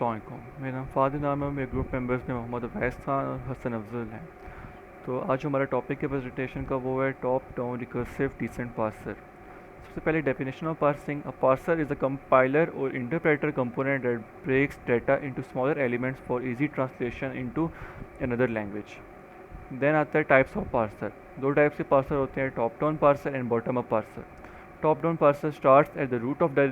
अस्सलाम। मेरा नाम फ़ादिल नाम है। मेरे ग्रुप मेंबर्स में मोहम्मद अवैस खान और हसन अफजल हैं। तो आज हमारा टॉपिक है प्रेजेंटेशन का, वो है top down recursive descent parser. सबसे पहले definition of parsing. A parser is a compiler और interpreter component that breaks data into smaller elements for easy translation into another language. Then आता है टाइप्स ऑफ पार्सर। दो types के parser होते हैं, top down parser and bottom up parser. Top down parser starts at the root of the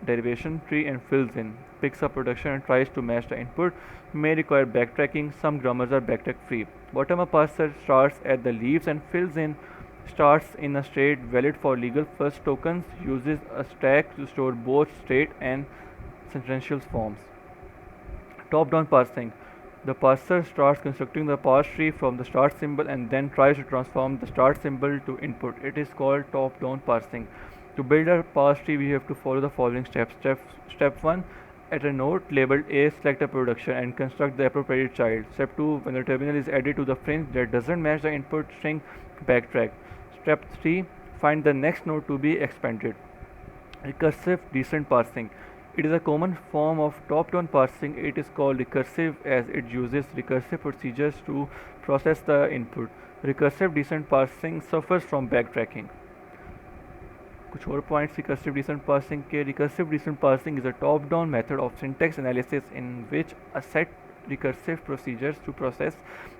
derivation tree and fills in, picks up production and tries to match the input, may require backtracking, some grammars are backtrack free. Bottom up parser starts at the leaves and fills in, starts in a state valid for legal first tokens, uses a stack to store both state and sentential forms. Top down parsing. The parser starts constructing the parse tree from the start symbol and then tries to transform the start symbol to input. It is called top down parsing. To build a parse tree, we have to follow the following steps. Step 1. At a node labeled A, select a production and construct the appropriate child. Step 2. When the terminal is added to the fringe that doesn't match the input string, backtrack. Step 3. Find the next node to be expanded. Recursive descent parsing. It is a common form of top-down parsing. It is called recursive as it uses recursive procedures to process the input. Recursive descent parsing suffers from backtracking. कुछ और points recursive descent parsing के। Recursive descent parsing is a top down method of syntax analysis in which a set recursive procedures to process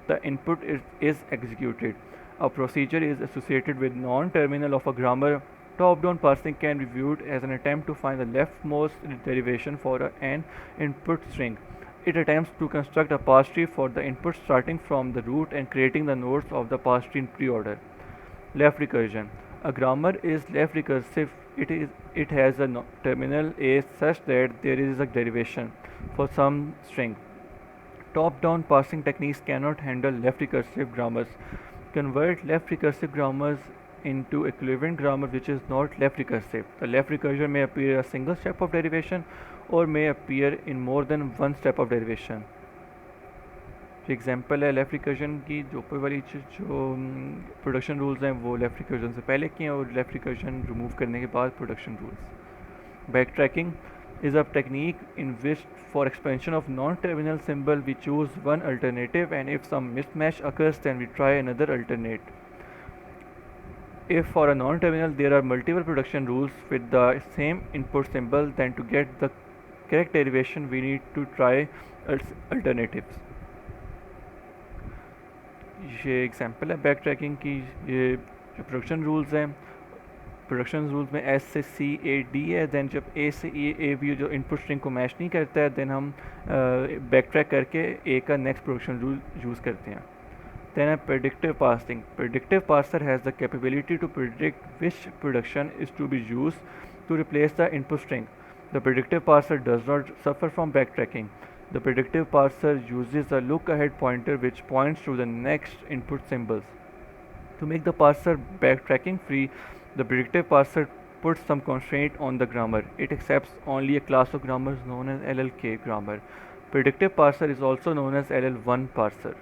the input is executed. A procedure is associated with non-terminal of a grammar. Top-down parsing can be viewed as an attempt to find the leftmost derivation for an input string. It attempts to construct a parse tree for the input starting from the root and creating the nodes of the parse tree in pre-order. Left recursion. A grammar is left recursive. It has a terminal A such that there is a derivation for some string. Top-down parsing techniques cannot handle left recursive grammars. Convert left recursive grammars into equivalent grammar which is not left recursive. The left recursion may appear a single step of derivation or may appear in more than one step of derivation. Example है left recursion की, जो ऊपर वाली जो production rules हैं वो left recursion से पहले किए हैं और लेफ़्ट रिकर्जन रिमूव करने के बाद production rules. Backtracking is a technique in which for expansion of non-terminal symbol we choose one alternative and if some mismatch occurs then we try another alternate. If for a non-terminal there are multiple production rules with the same input symbol, then to get the correct derivation we need to try alternatives. ये example है back tracking की। ये जो production rules हैं, production rules में S से सी A D है। Then जब ए से ए बी जो इनपुट स्ट्रिंग को मैच नहीं करता है देन हम बैक ट्रैक करके ए का नेक्स्ट प्रोडक्शन रूल यूज़ करते हैं। दैन है predictive parsing. Predictive parser has the capability to predict which production is to be use to replace the input string. The predictive parser does not suffer from backtracking. The predictive parser uses a look-ahead pointer which points to the next input symbols. To make the parser backtracking free, the predictive parser puts some constraint on the grammar. It accepts only a class of grammars known as LLK grammar. Predictive parser is also known as LL1 parser.